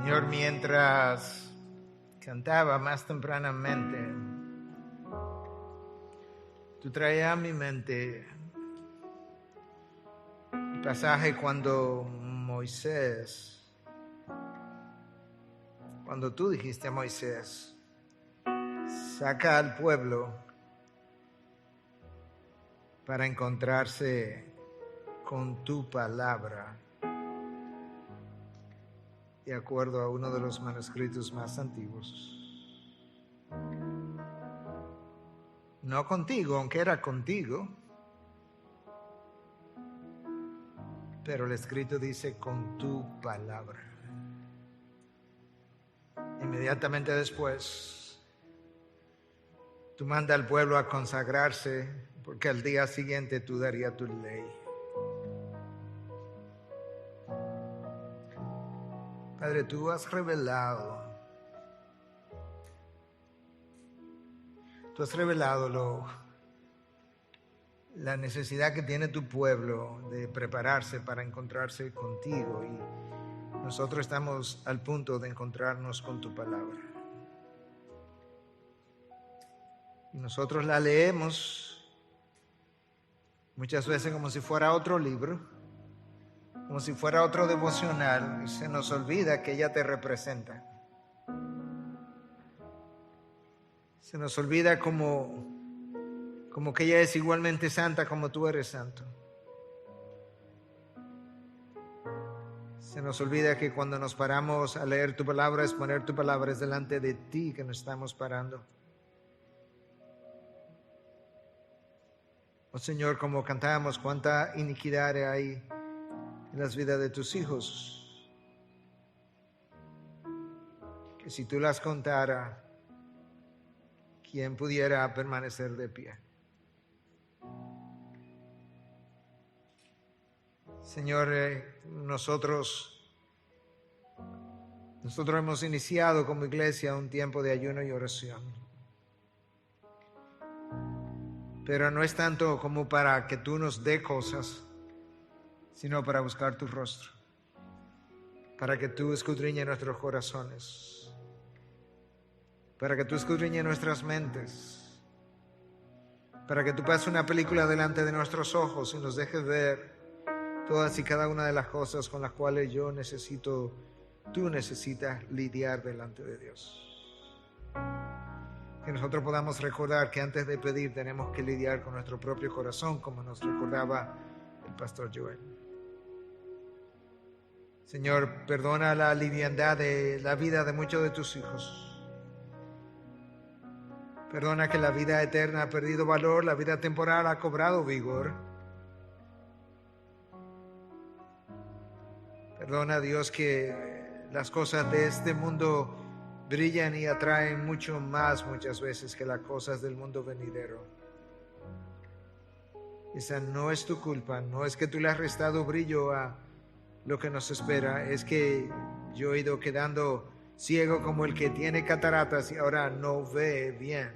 Señor, mientras cantaba más tempranamente, tú traías a mi mente el pasaje cuando tú dijiste a Moisés, saca al pueblo para encontrarse con tu palabra, de acuerdo a uno de los manuscritos más antiguos. No contigo, aunque era contigo, pero el escrito dice con tu palabra. Inmediatamente después, tú mandas al pueblo a consagrarse, porque al día siguiente tú darías tu ley. Padre, tú has revelado la necesidad que tiene tu pueblo de prepararse para encontrarse contigo, y nosotros estamos al punto de encontrarnos con tu palabra. Y nosotros la leemos muchas veces como si fuera otro libro, como si fuera otro devocional, y se nos olvida que ella te representa. Se nos olvida como que ella es igualmente santa como tú eres santo. Se nos olvida que cuando nos paramos a leer tu palabra, es poner tu palabra, es delante de ti que nos estamos parando. Oh Señor, como cantábamos, cuánta iniquidad hay en las vidas de tus hijos, que si tú las contaras, ¿quién pudiera permanecer de pie? Señor, nosotros hemos iniciado como iglesia un tiempo de ayuno y oración, pero no es tanto como para que tú nos dé cosas, sino para buscar tu rostro, para que tú escudriñes nuestros corazones, para que tú escudriñes nuestras mentes, para que tú pases una película delante de nuestros ojos y nos dejes ver todas y cada una de las cosas con las cuales tú necesitas lidiar delante de Dios. Que nosotros podamos recordar que antes de pedir tenemos que lidiar con nuestro propio corazón, como nos recordaba el pastor Joel. Señor, perdona la liviandad de la vida de muchos de tus hijos. Perdona que la vida eterna ha perdido valor, la vida temporal ha cobrado vigor. Perdona, Dios, que las cosas de este mundo brillan y atraen mucho más muchas veces que las cosas del mundo venidero. Esa no es tu culpa, no es que tú le has restado brillo a lo que nos espera, es que yo he ido quedando ciego como el que tiene cataratas y ahora no ve bien.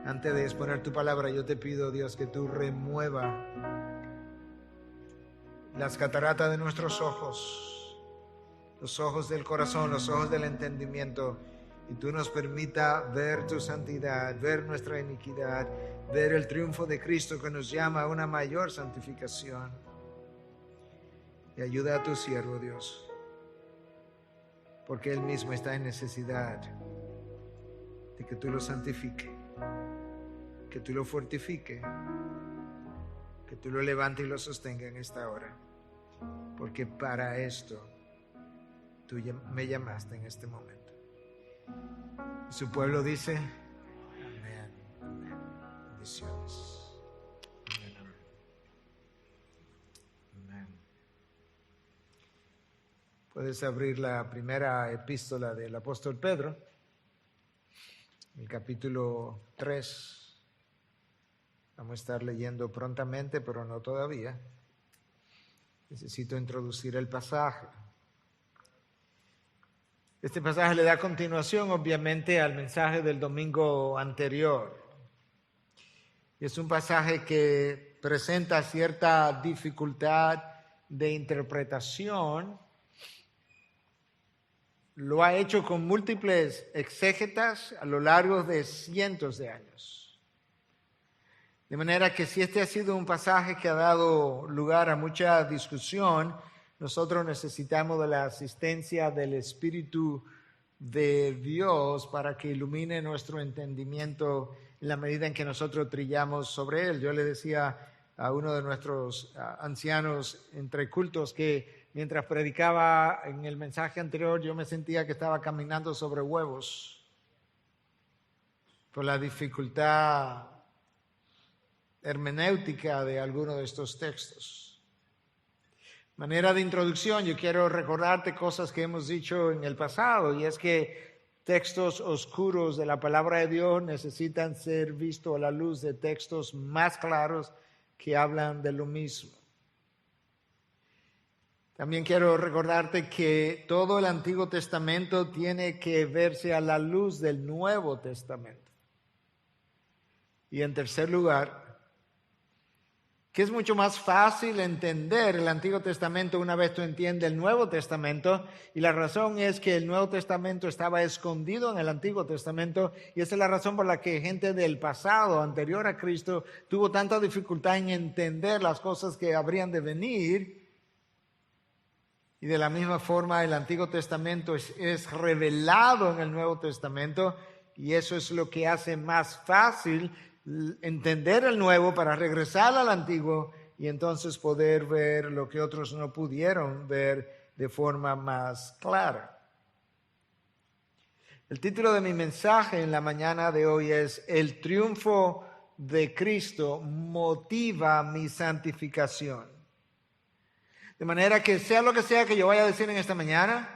Antes de exponer tu palabra, yo te pido, Dios, que tú remueva las cataratas de nuestros ojos, los ojos del corazón, los ojos del entendimiento, y tú nos permita ver tu santidad, ver nuestra iniquidad, ver el triunfo de Cristo que nos llama a una mayor santificación. Y ayuda a tu siervo, Dios, porque Él mismo está en necesidad de que tú lo santifiques, que tú lo fortifiques, que tú lo levantes y lo sostengas en esta hora, porque para esto tú me llamaste en este momento. Su pueblo dice, amén, amén. Bendiciones. Amén, amén. Amén. Puedes abrir la primera epístola del apóstol Pedro, el capítulo 3. Vamos a estar leyendo prontamente, pero no todavía. Necesito introducir el pasaje. Este pasaje le da continuación, obviamente, al mensaje del domingo anterior. Es un pasaje que presenta cierta dificultad de interpretación lo ha hecho con múltiples exégetas a lo largo de cientos de años. De manera que si este ha sido un pasaje que ha dado lugar a mucha discusión, nosotros necesitamos de la asistencia del Espíritu de Dios para que ilumine nuestro entendimiento en la medida en que nosotros trillamos sobre él. Yo le decía a uno de nuestros ancianos entre cultos que mientras predicaba en el mensaje anterior, yo me sentía que estaba caminando sobre huevos por la dificultad hermenéutica de algunos de estos textos. Manera de introducción, yo quiero recordarte cosas que hemos dicho en el pasado, y es que textos oscuros de la palabra de Dios necesitan ser vistos a la luz de textos más claros que hablan de lo mismo. También quiero recordarte que todo el Antiguo Testamento tiene que verse a la luz del Nuevo Testamento. Y en tercer lugar, que es mucho más fácil entender el Antiguo Testamento una vez tú entiendes el Nuevo Testamento, y la razón es que el Nuevo Testamento estaba escondido en el Antiguo Testamento, y esa es la razón por la que gente del pasado, anterior a Cristo, tuvo tanta dificultad en entender las cosas que habrían de venir. Y de la misma forma el Antiguo Testamento es revelado en el Nuevo Testamento, y eso es lo que hace más fácil entender el Nuevo para regresar al Antiguo y entonces poder ver lo que otros no pudieron ver de forma más clara. El título de mi mensaje en la mañana de hoy es El triunfo de Cristo motiva mi santificación. De manera que sea lo que sea que yo vaya a decir en esta mañana,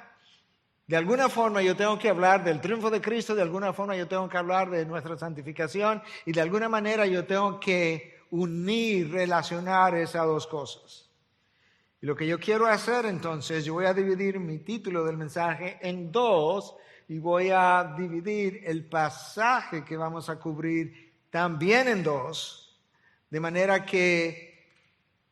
de alguna forma yo tengo que hablar del triunfo de Cristo, de alguna forma yo tengo que hablar de nuestra santificación, y de alguna manera yo tengo que unir, relacionar esas dos cosas. Y lo que yo quiero hacer entonces, yo voy a dividir mi título del mensaje en dos, y voy a dividir el pasaje que vamos a cubrir también en dos, de manera que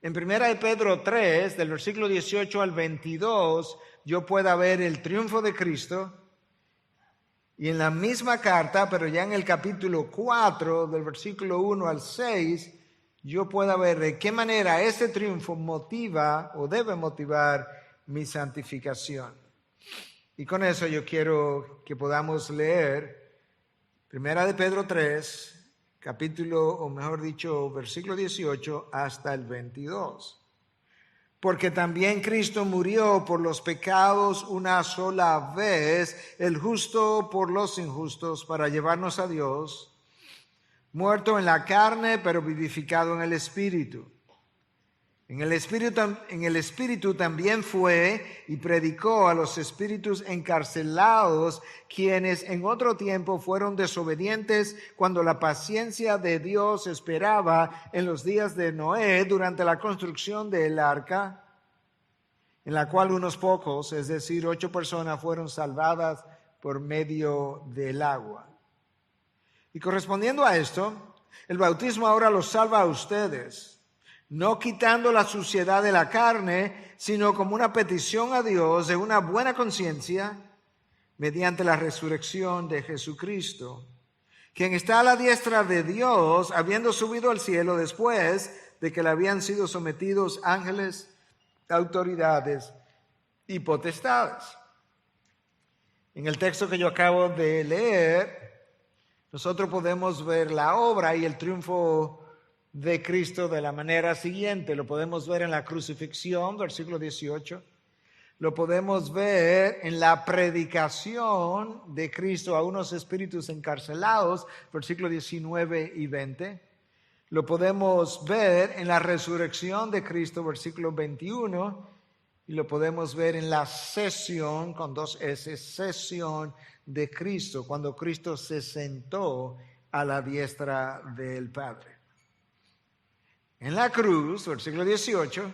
en 1 de Pedro 3, del versículo 18 al 22, yo pueda ver el triunfo de Cristo, y en la misma carta, pero ya en el capítulo 4, del versículo 1 al 6, yo pueda ver de qué manera ese triunfo motiva o debe motivar mi santificación. Y con eso yo quiero que podamos leer 1 de Pedro 3, capítulo, o mejor dicho, versículo 18 hasta el 22. Porque también Cristo murió por los pecados una sola vez, el justo por los injustos, para llevarnos a Dios, muerto en la carne, pero vivificado en el Espíritu. En el Espíritu también fue y predicó a los espíritus encarcelados, quienes en otro tiempo fueron desobedientes cuando la paciencia de Dios esperaba en los días de Noé durante la construcción del arca, en la cual unos pocos, es decir, 8 personas, fueron salvadas por medio del agua. Y correspondiendo a esto, el bautismo ahora los salva a ustedes, no quitando la suciedad de la carne, sino como una petición a Dios de una buena conciencia mediante la resurrección de Jesucristo, quien está a la diestra de Dios, habiendo subido al cielo después de que le habían sido sometidos ángeles, autoridades y potestades. En el texto que yo acabo de leer, nosotros podemos ver la obra y el triunfo de Cristo de la manera siguiente. Lo podemos ver en la crucifixión, versículo 18. Lo podemos ver en la predicación de Cristo a unos espíritus encarcelados, versículos 19 y 20. Lo podemos ver en la resurrección de Cristo, versículo 21. Y lo podemos ver en la sesión, con 2 S, sesión de Cristo, cuando Cristo se sentó a la diestra del Padre. En la cruz, versículo 18,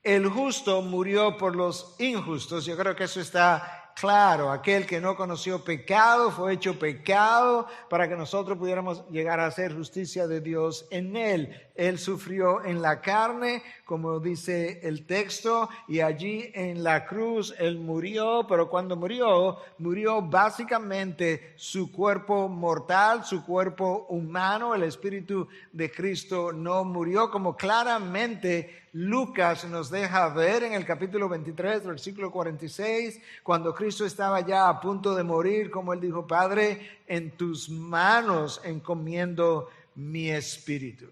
el justo murió por los injustos. Yo creo que eso está claro, aquel que no conoció pecado fue hecho pecado para que nosotros pudiéramos llegar a hacer justicia de Dios en él. Él sufrió en la carne, como dice el texto, y allí en la cruz él murió, pero cuando murió básicamente su cuerpo mortal, su cuerpo humano. El Espíritu de Cristo no murió, como claramente Lucas nos deja ver en el capítulo 23, versículo 46, cuando Cristo estaba ya a punto de morir, como él dijo: Padre, en tus manos encomiendo mi espíritu.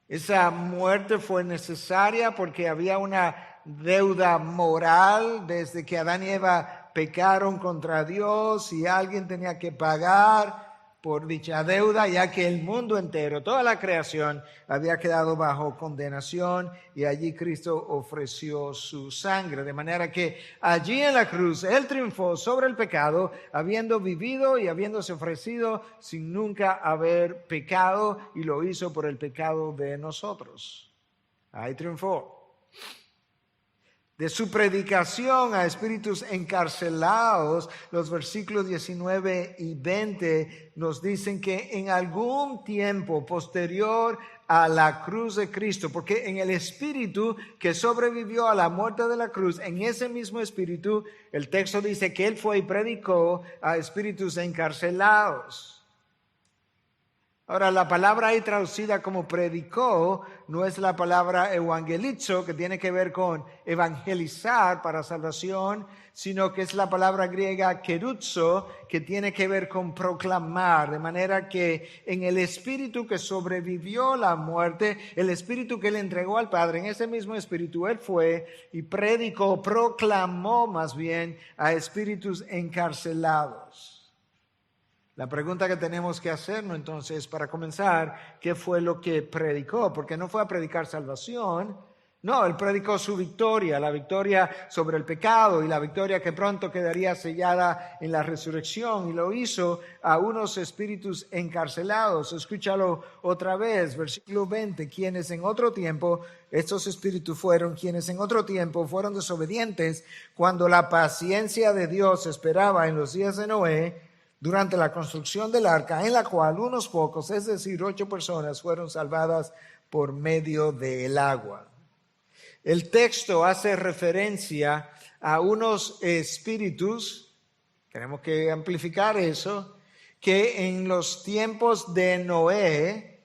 Esa muerte fue necesaria porque había una deuda moral desde que Adán y Eva pecaron contra Dios, y alguien tenía que pagar por dicha deuda, ya que el mundo entero, toda la creación, había quedado bajo condenación, y allí Cristo ofreció su sangre. De manera que allí en la cruz Él triunfó sobre el pecado, habiendo vivido y habiéndose ofrecido sin nunca haber pecado, y lo hizo por el pecado de nosotros. Ahí triunfó. De su predicación a espíritus encarcelados, los versículos 19 y 20 nos dicen que en algún tiempo posterior a la cruz de Cristo, porque en el espíritu que sobrevivió a la muerte de la cruz, en ese mismo espíritu, el texto dice que él fue y predicó a espíritus encarcelados. Ahora, la palabra ahí traducida como predicó no es la palabra evangelizo, que tiene que ver con evangelizar para salvación, sino que es la palabra griega keruzo, que tiene que ver con proclamar. De manera que en el espíritu que sobrevivió la muerte, el espíritu que él entregó al Padre, en ese mismo espíritu él fue y predicó, proclamó más bien a espíritus encarcelados. La pregunta que tenemos que hacernos entonces, para comenzar, ¿qué fue lo que predicó? Porque no fue a predicar salvación. No, él predicó su victoria, la victoria sobre el pecado y la victoria que pronto quedaría sellada en la resurrección. Y lo hizo a unos espíritus encarcelados. Escúchalo otra vez, versículo 20. Quienes en otro tiempo, estos espíritus fueron quienes en otro tiempo fueron desobedientes cuando la paciencia de Dios esperaba en los días de Noé, durante la construcción del arca, en la cual unos pocos, es decir, 8 personas, fueron salvadas por medio del agua. El texto hace referencia a unos espíritus, tenemos que amplificar eso, que en los tiempos de Noé,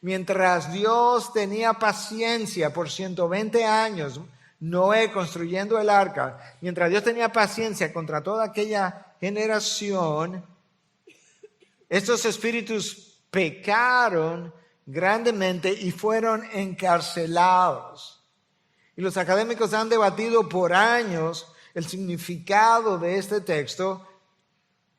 mientras Dios tenía paciencia por 120 años, Noé construyendo el arca, mientras Dios tenía paciencia contra toda aquella generación, estos espíritus pecaron grandemente y fueron encarcelados. Y los académicos han debatido por años el significado de este texto.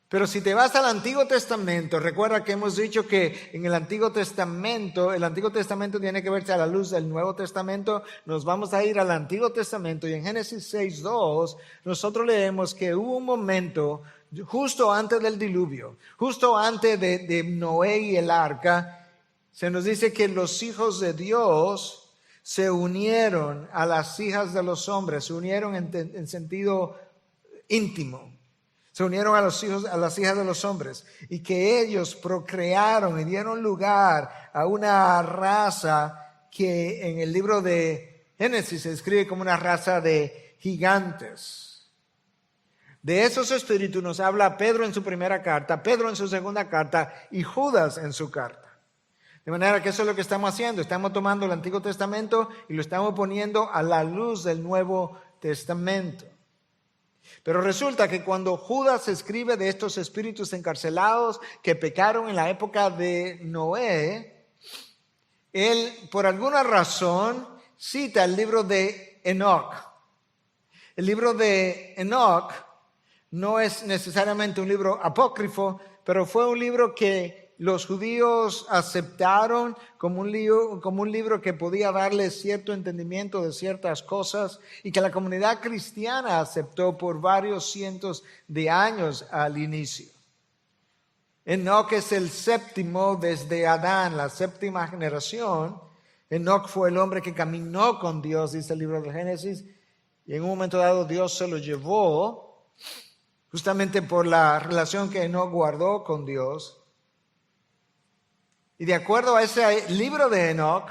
Pero si te vas al Antiguo Testamento, recuerda que hemos dicho que en el Antiguo Testamento tiene que verse a la luz del Nuevo Testamento. Nos vamos a ir al Antiguo Testamento, y en Génesis 6:2 nosotros leemos que hubo un momento justo antes del diluvio, justo antes de Noé y el arca. Se nos dice que los hijos de Dios se unieron a las hijas de los hombres, se unieron en sentido íntimo. Se unieron a las hijas de los hombres, y que ellos procrearon y dieron lugar a una raza que en el libro de Génesis se describe como una raza de gigantes. De esos espíritus nos habla Pedro en su primera carta, Pedro en su segunda carta y Judas en su carta. De manera que eso es lo que estamos haciendo. Estamos tomando el Antiguo Testamento y lo estamos poniendo a la luz del Nuevo Testamento. Pero resulta que cuando Judas escribe de estos espíritus encarcelados que pecaron en la época de Noé, él por alguna razón cita el libro de Enoch. El libro de Enoch no es necesariamente un libro apócrifo, pero fue un libro que los judíos aceptaron como un libro que podía darles cierto entendimiento de ciertas cosas, y que la comunidad cristiana aceptó por varios cientos de años al inicio. Enoc es el séptimo desde Adán, la séptima generación. Enoc fue el hombre que caminó con Dios, dice el libro de Génesis, y en un momento dado Dios se lo llevó justamente por la relación que Enoc guardó con Dios. Y de acuerdo a ese libro de Enoc,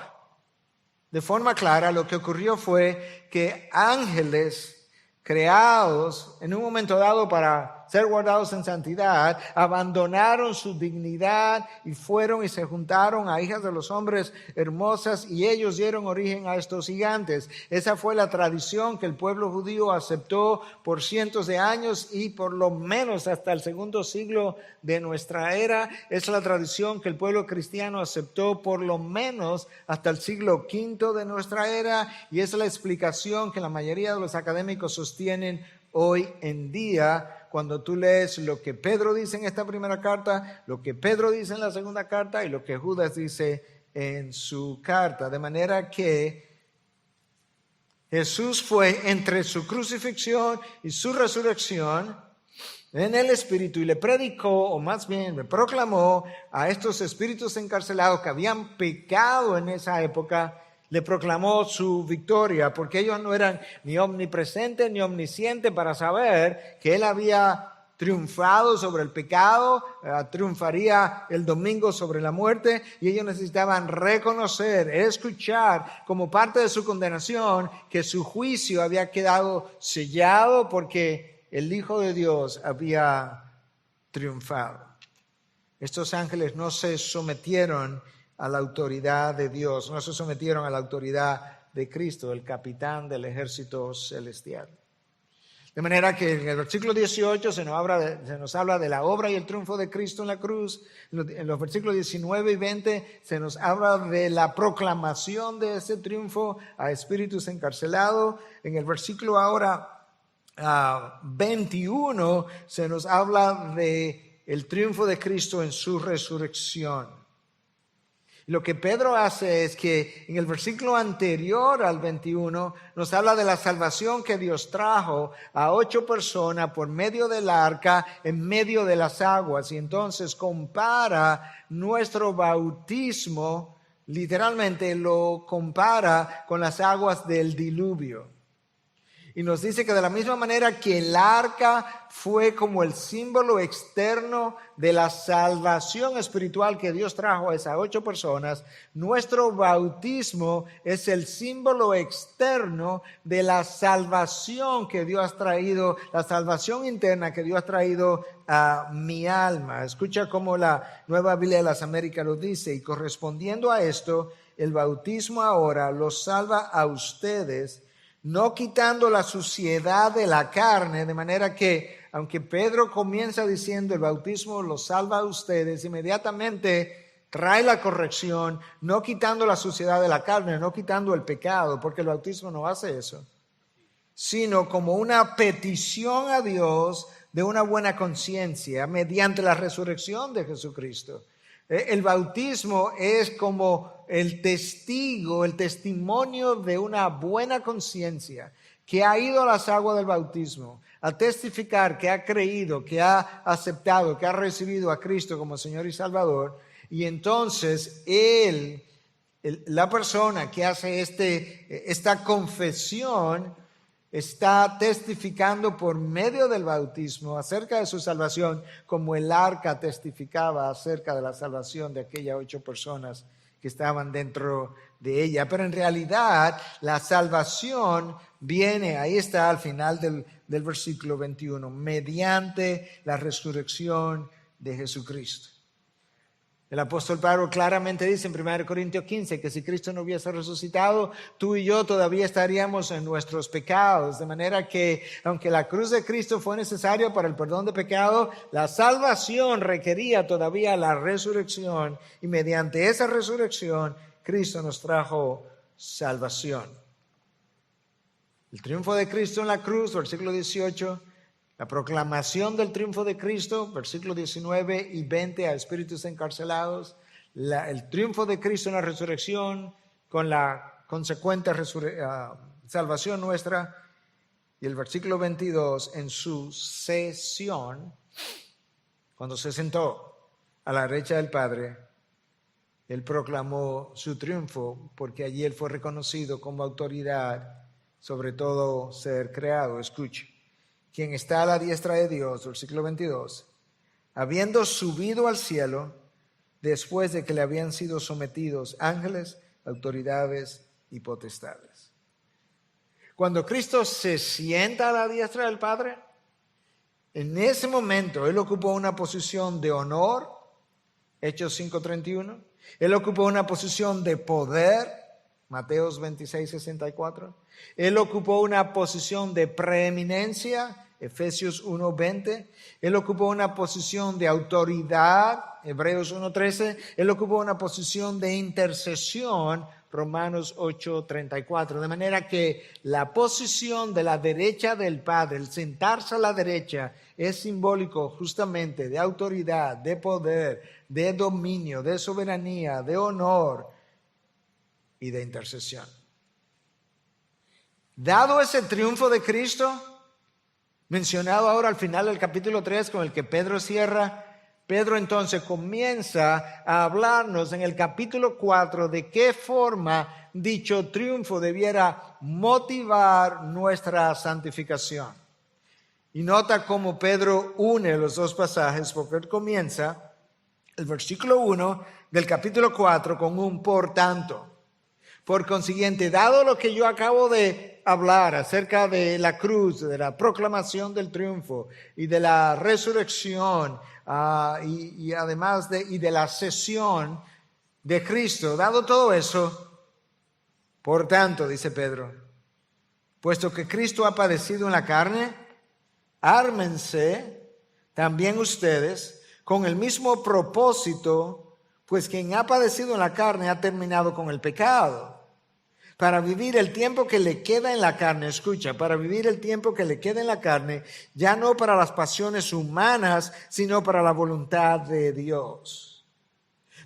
de forma clara, lo que ocurrió fue que ángeles creados en un momento dado para ser guardados en santidad, abandonaron su dignidad y fueron y se juntaron a hijas de los hombres hermosas y ellos dieron origen a estos gigantes. Esa fue la tradición que el pueblo judío aceptó por cientos de años y por lo menos hasta el segundo siglo de nuestra era. Es la tradición que el pueblo cristiano aceptó por lo menos hasta el siglo V de nuestra era y es la explicación que la mayoría de los académicos sostienen hoy en día. Cuando tú lees lo que Pedro dice en esta primera carta, lo que Pedro dice en la segunda carta y lo que Judas dice en su carta. De manera que Jesús fue entre su crucifixión y su resurrección en el Espíritu y le predicó, o más bien le proclamó a estos espíritus encarcelados que habían pecado en esa época, le proclamó su victoria, porque ellos no eran ni omnipresentes ni omniscientes para saber que él había triunfado sobre el pecado, triunfaría el domingo sobre la muerte, y ellos necesitaban reconocer, escuchar como parte de su condenación que su juicio había quedado sellado porque el Hijo de Dios había triunfado. Estos ángeles no se sometieron a la autoridad de Dios, no se sometieron a la autoridad de Cristo, el capitán del ejército celestial. De manera que en el versículo 18 se nos habla de la obra y el triunfo de Cristo en la cruz. En los versículos 19 y 20 se nos habla de la proclamación de ese triunfo a espíritus encarcelados. En el versículo ahora 21 se nos habla de el triunfo de Cristo en su resurrección. Lo que Pedro hace es que en el versículo anterior al 21 nos habla de la salvación que Dios trajo a 8 personas por medio del arca en medio de las aguas. Y entonces compara nuestro bautismo, literalmente lo compara con las aguas del diluvio. Y nos dice que de la misma manera que el arca fue como el símbolo externo de la salvación espiritual que Dios trajo a esas 8 personas, nuestro bautismo es el símbolo externo de la salvación que Dios ha traído, la salvación interna que Dios ha traído a mi alma. Escucha cómo la Nueva Biblia de las Américas lo dice, y correspondiendo a esto, el bautismo ahora los salva a ustedes, no quitando la suciedad de la carne, de manera que, aunque Pedro comienza diciendo el bautismo los salva a ustedes, inmediatamente trae la corrección, no quitando la suciedad de la carne, no quitando el pecado, porque el bautismo no hace eso, sino como una petición a Dios de una buena conciencia mediante la resurrección de Jesucristo. El bautismo es como el testigo, el testimonio de una buena conciencia que ha ido a las aguas del bautismo a testificar que ha creído, que ha aceptado, que ha recibido a Cristo como Señor y Salvador. Y entonces la persona que hace esta confesión está testificando por medio del bautismo acerca de su salvación, como el arca testificaba acerca de la salvación de aquellas 8 personas que estaban dentro de ella. Pero en realidad la salvación viene, ahí está al final del versículo 21, mediante la resurrección de Jesucristo. El apóstol Pablo claramente dice en 1 Corintios 15 que si Cristo no hubiese resucitado, tú y yo todavía estaríamos en nuestros pecados. De manera que, aunque la cruz de Cristo fue necesaria para el perdón de pecado, la salvación requería todavía la resurrección. Y mediante esa resurrección, Cristo nos trajo salvación. El triunfo de Cristo en la cruz, versículo 18. La proclamación del triunfo de Cristo, versículos 19 y 20 a espíritus encarcelados. El triunfo de Cristo en la resurrección con la consecuente salvación nuestra. Y el versículo 22 en su sesión, cuando se sentó a la derecha del Padre, Él proclamó su triunfo porque allí Él fue reconocido como autoridad sobre todo ser creado. Escuche, quien está a la diestra de Dios, versículo 22, habiendo subido al cielo, después de que le habían sido sometidos ángeles, autoridades y potestades. Cuando Cristo se sienta a la diestra del Padre, en ese momento Él ocupó una posición de honor, Hechos 5:31. Él ocupó una posición de poder, Mateos 26:64. Él ocupó una posición de preeminencia, Efesios 1:20. Él ocupó una posición de autoridad, Hebreos 1:13. Él ocupó una posición de intercesión, Romanos 8:34. De manera que la posición de la derecha del Padre, el sentarse a la derecha, es simbólico justamente de autoridad, de poder, de dominio, de soberanía, de honor y de intercesión. Dado ese triunfo de Cristo, mencionado ahora al final del capítulo 3 con el que Pedro cierra, Pedro entonces comienza a hablarnos en el capítulo 4 de qué forma dicho triunfo debiera motivar nuestra santificación. Y nota cómo Pedro une los dos pasajes, porque él comienza el versículo 1 del capítulo 4 con un por tanto. Por consiguiente, dado lo que yo acabo de hablar acerca de la cruz, de la proclamación del triunfo y de la resurrección y además de la ascensión de Cristo, dado todo eso, por tanto, dice Pedro, puesto que Cristo ha padecido en la carne, ármense también ustedes con el mismo propósito, pues quien ha padecido en la carne ha terminado con el pecado, para vivir el tiempo que le queda en la carne. Escucha, para vivir el tiempo que le queda en la carne, ya no para las pasiones humanas, sino para la voluntad de Dios.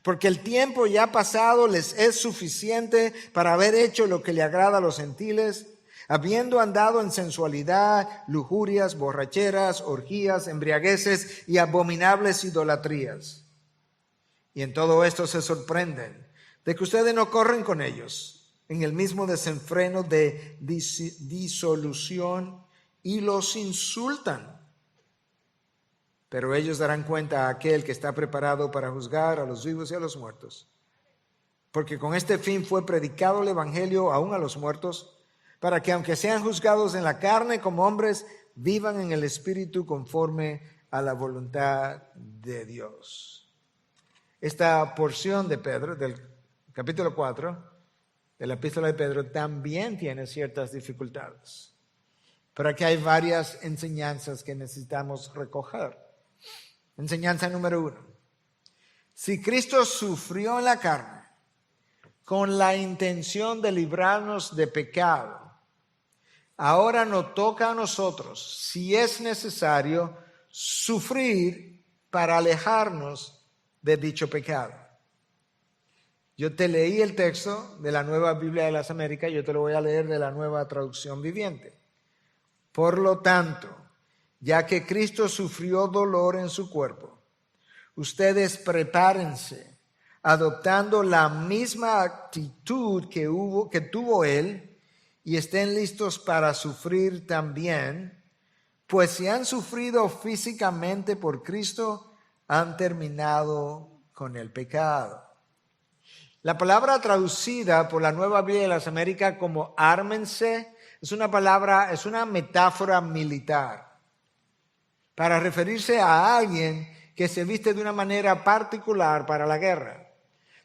Porque el tiempo ya pasado les es suficiente para haber hecho lo que le agrada a los gentiles, habiendo andado en sensualidad, lujurias, borracheras, orgías, embriagueces y abominables idolatrías. Y en todo esto se sorprenden de que ustedes no corren con ellos en el mismo desenfreno de disolución y los insultan. Pero ellos darán cuenta a aquel que está preparado para juzgar a los vivos y a los muertos. Porque con este fin fue predicado el evangelio aún a los muertos, para que aunque sean juzgados en la carne como hombres, vivan en el espíritu conforme a la voluntad de Dios. Esta porción de Pedro, del capítulo 4, de la epístola de Pedro, también tiene ciertas dificultades. Pero aquí hay varias enseñanzas que necesitamos recoger. Enseñanza número 1. Si Cristo sufrió en la carne con la intención de librarnos de pecado, ahora nos toca a nosotros, si es necesario, sufrir para alejarnos de dicho pecado. Yo te leí el texto de la Nueva Biblia de las Américas, yo te lo voy a leer de la Nueva Traducción Viviente. Por lo tanto, ya que Cristo sufrió dolor en su cuerpo, ustedes prepárense, adoptando la misma actitud que tuvo Él, y estén listos para sufrir también, pues si han sufrido físicamente por Cristo, han terminado con el pecado. La palabra traducida por la Nueva Biblia de las Américas como ármense es una metáfora militar para referirse a alguien que se viste de una manera particular para la guerra.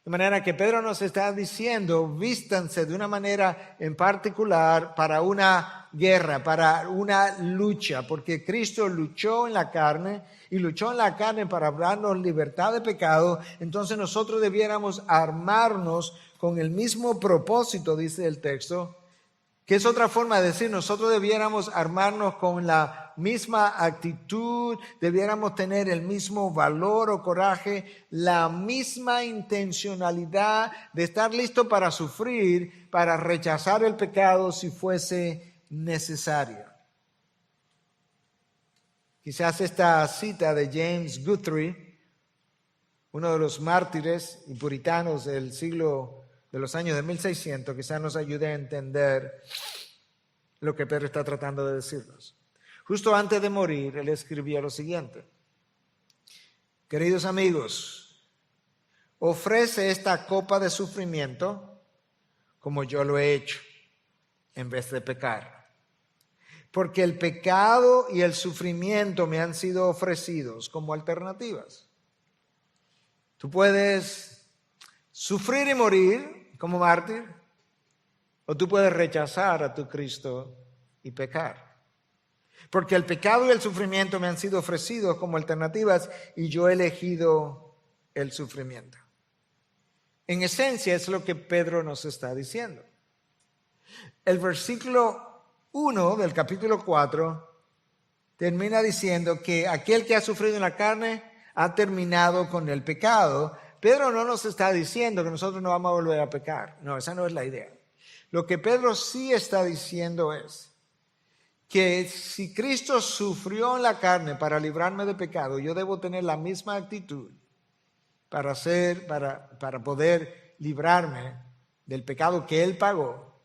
De manera que Pedro nos está diciendo, vístanse de una manera en particular para una guerra, para una lucha, porque Cristo luchó en la carne y luchó en la carne para darnos libertad de pecado. Entonces nosotros debiéramos armarnos con el mismo propósito, dice el texto, que es otra forma de decir, nosotros debiéramos armarnos con la misma actitud, debiéramos tener el mismo valor o coraje, la misma intencionalidad de estar listo para sufrir, para rechazar el pecado si fuese necesario. Quizás esta cita de James Guthrie, uno de los mártires y puritanos del siglo de los años de 1600, quizás nos ayude a entender lo que Pedro está tratando de decirnos. Justo antes de morir, él escribía lo siguiente: queridos amigos, ofrece esta copa de sufrimiento como yo lo he hecho, en vez de pecar. Porque el pecado y el sufrimiento me han sido ofrecidos como alternativas. Tú puedes sufrir y morir como mártir, o tú puedes rechazar a tu Cristo y pecar. Porque el pecado y el sufrimiento me han sido ofrecidos como alternativas y yo he elegido el sufrimiento. En esencia es lo que Pedro nos está diciendo. El versículo 1 del capítulo 4 termina diciendo que aquel que ha sufrido en la carne ha terminado con el pecado. Pedro no nos está diciendo que nosotros no vamos a volver a pecar. No, esa no es la idea. Lo que Pedro sí está diciendo es que si Cristo sufrió en la carne para librarme de pecado, yo debo tener la misma actitud para poder librarme del pecado que Él pagó.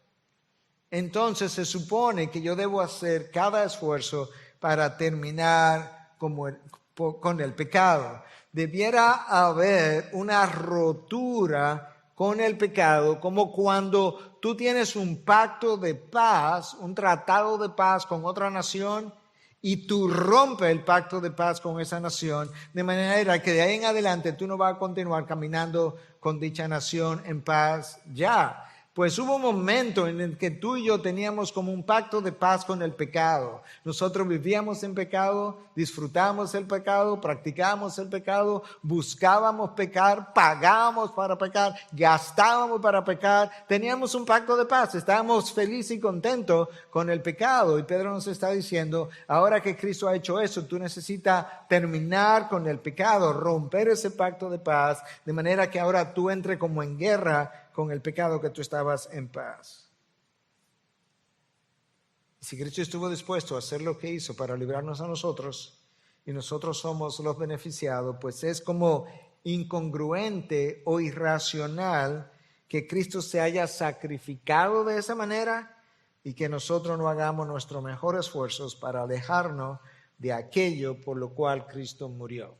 Entonces se supone que yo debo hacer cada esfuerzo para terminar con el pecado. Debiera haber una rotura con el pecado, como cuando tú tienes un pacto de paz, un tratado de paz con otra nación, y tú rompes el pacto de paz con esa nación, de manera que de ahí en adelante tú no vas a continuar caminando con dicha nación en paz ya. Pues hubo un momento en el que tú y yo teníamos como un pacto de paz con el pecado. Nosotros vivíamos en pecado, disfrutábamos el pecado, practicábamos el pecado, buscábamos pecar, pagábamos para pecar, gastábamos para pecar. Teníamos un pacto de paz, estábamos felices y contentos con el pecado. Y Pedro nos está diciendo, ahora que Cristo ha hecho eso, tú necesitas terminar con el pecado, romper ese pacto de paz, de manera que ahora tú entres como en guerra con el pecado que tú estabas en paz. Si Cristo estuvo dispuesto a hacer lo que hizo para librarnos a nosotros y nosotros somos los beneficiados, pues es como incongruente o irracional que Cristo se haya sacrificado de esa manera y que nosotros no hagamos nuestros mejores esfuerzos para alejarnos de aquello por lo cual Cristo murió.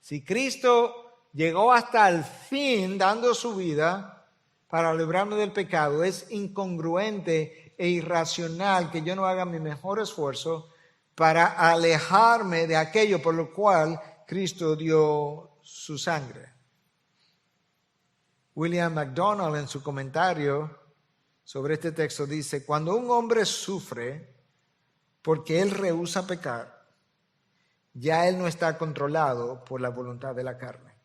Si Cristo llegó hasta el fin dando su vida para librarme del pecado, es incongruente e irracional que yo no haga mi mejor esfuerzo para alejarme de aquello por lo cual Cristo dio su sangre. William MacDonald en su comentario sobre este texto dice: cuando un hombre sufre porque él rehúsa pecar, ya él no está controlado por la voluntad de la carne.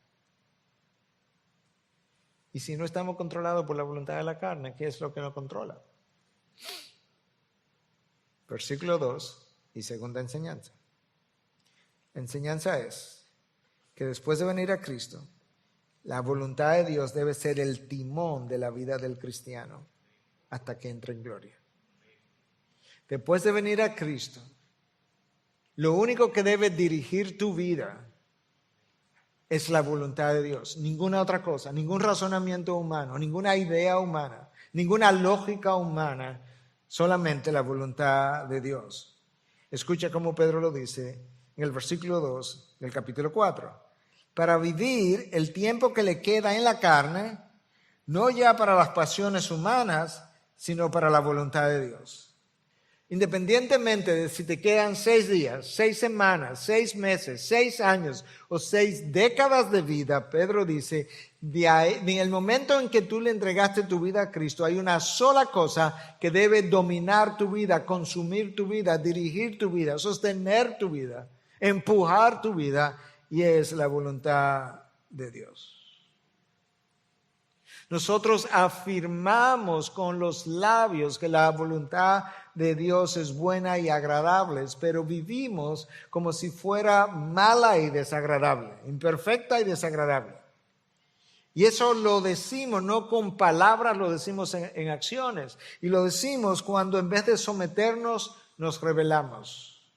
Y si no estamos controlados por la voluntad de la carne, ¿qué es lo que nos controla? Versículo 2 y segunda enseñanza. La enseñanza es que después de venir a Cristo, la voluntad de Dios debe ser el timón de la vida del cristiano hasta que entre en gloria. Después de venir a Cristo, lo único que debe dirigir tu vida es la voluntad de Dios, ninguna otra cosa, ningún razonamiento humano, ninguna idea humana, ninguna lógica humana, solamente la voluntad de Dios. Escucha cómo Pedro lo dice en el versículo 2 del capítulo 4. Para vivir el tiempo que le queda en la carne, no ya para las pasiones humanas, sino para la voluntad de Dios. Independientemente de si te quedan 6 días, 6 semanas, 6 meses, 6 años o 6 décadas de vida, Pedro dice, en el momento en que tú le entregaste tu vida a Cristo, hay una sola cosa que debe dominar tu vida, consumir tu vida, dirigir tu vida, sostener tu vida, empujar tu vida, y es la voluntad de Dios. Nosotros afirmamos con los labios que la voluntad de Dios es buena y agradable, pero vivimos como si fuera mala y desagradable, imperfecta y desagradable. Y eso lo decimos no con palabras, lo decimos en acciones. Y lo decimos cuando en vez de someternos, nos rebelamos.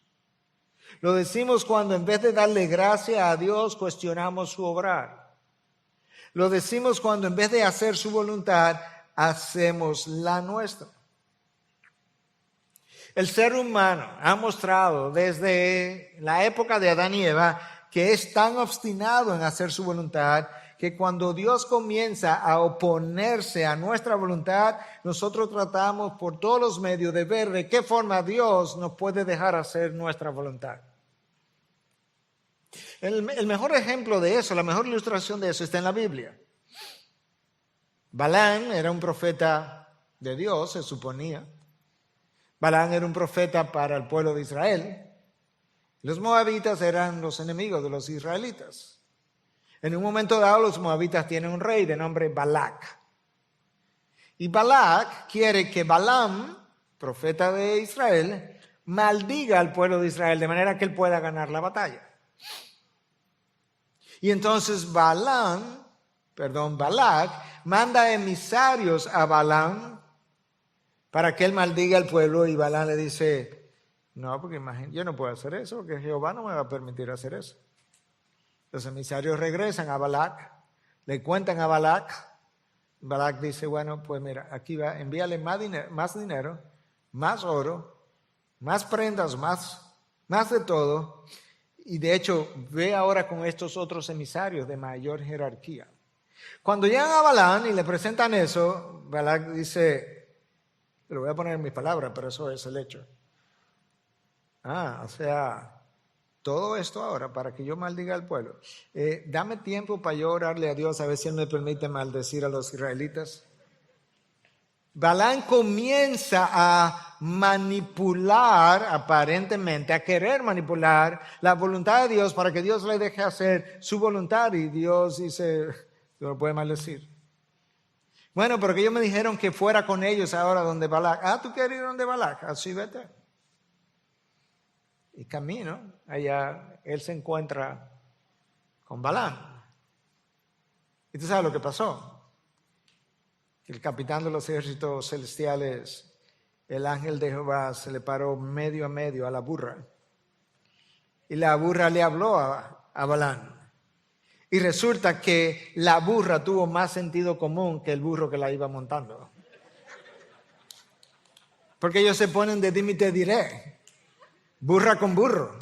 Lo decimos cuando en vez de darle gracia a Dios, cuestionamos su obrar. Lo decimos cuando en vez de hacer su voluntad, hacemos la nuestra. El ser humano ha mostrado desde la época de Adán y Eva que es tan obstinado en hacer su voluntad que cuando Dios comienza a oponerse a nuestra voluntad, nosotros tratamos por todos los medios de ver de qué forma Dios nos puede dejar hacer nuestra voluntad. El mejor ejemplo de eso, la mejor ilustración de eso está en la Biblia. Balaam era un profeta de Dios, se suponía. Balaam era un profeta para el pueblo de Israel. Los moabitas eran los enemigos de los israelitas. En un momento dado, los moabitas tienen un rey de nombre Balac. Y Balac quiere que Balaam, profeta de Israel, maldiga al pueblo de Israel de manera que él pueda ganar la batalla. Y entonces Balac manda emisarios a Balaam para que él maldiga al pueblo, y Balaam le dice, no, porque imagínate, yo no puedo hacer eso, porque Jehová no me va a permitir hacer eso. Los emisarios regresan a Balac, le cuentan a Balac. Balac dice, bueno, pues mira, aquí va, envíale más dinero, más oro, más prendas, más de todo. Y de hecho, ve ahora con estos otros emisarios de mayor jerarquía. Cuando llegan a Balaam y le presentan eso, Balac dice, lo voy a poner en mis palabras, pero eso es el hecho. O sea, todo esto ahora para que yo maldiga al pueblo. Dame tiempo para yo orarle a Dios a ver si Él me permite maldecir a los israelitas. Balaam comienza a manipular, aparentemente, a querer manipular la voluntad de Dios para que Dios le deje hacer su voluntad, y Dios dice, no lo puede maldecir. Bueno, pero que ellos me dijeron que fuera con ellos ahora donde Balac. ¿Tú quieres ir donde Balac? Así vete. Y camino, allá él se encuentra con Balaam. ¿Y tú sabes lo que pasó? El capitán de los ejércitos celestiales, el ángel de Jehová, se le paró medio a medio a la burra. Y la burra le habló a Balaam. Y resulta que la burra tuvo más sentido común que el burro que la iba montando. Porque ellos se ponen de dime y te diré. Burra con burro.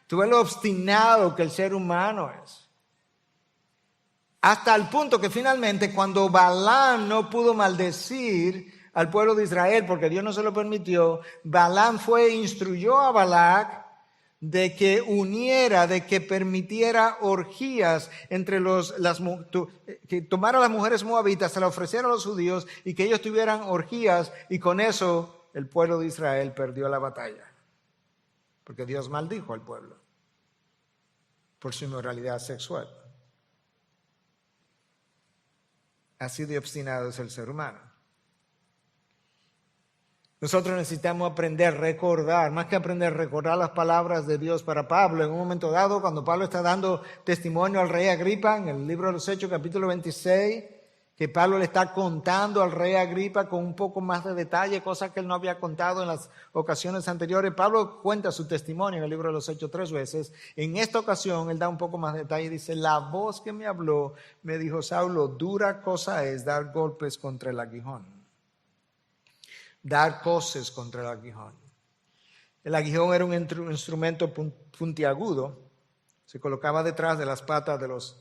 Tú ves lo obstinado que el ser humano es. Hasta el punto que finalmente cuando Balaam no pudo maldecir al pueblo de Israel porque Dios no se lo permitió, Balaam fue e instruyó a Balac de que uniera, de que permitiera orgías entre que tomara a las mujeres moabitas, se las ofreciera a los judíos y que ellos tuvieran orgías, y con eso el pueblo de Israel perdió la batalla. Porque Dios maldijo al pueblo por su inmoralidad sexual. Así de obstinado es el ser humano. Nosotros necesitamos aprender, recordar, más que aprender, recordar las palabras de Dios para Pablo. En un momento dado, cuando Pablo está dando testimonio al rey Agripa, en el libro de los Hechos, capítulo 26, que Pablo le está contando al rey Agripa con un poco más de detalle, cosas que él no había contado en las ocasiones anteriores. Pablo cuenta su testimonio en el libro de los Hechos 3 veces. En esta ocasión él da un poco más de detalle y dice, la voz que me habló me dijo, Saulo, dura cosa es dar golpes contra el aguijón. Dar coces contra el aguijón. El aguijón era un instrumento puntiagudo, se colocaba detrás de las patas de los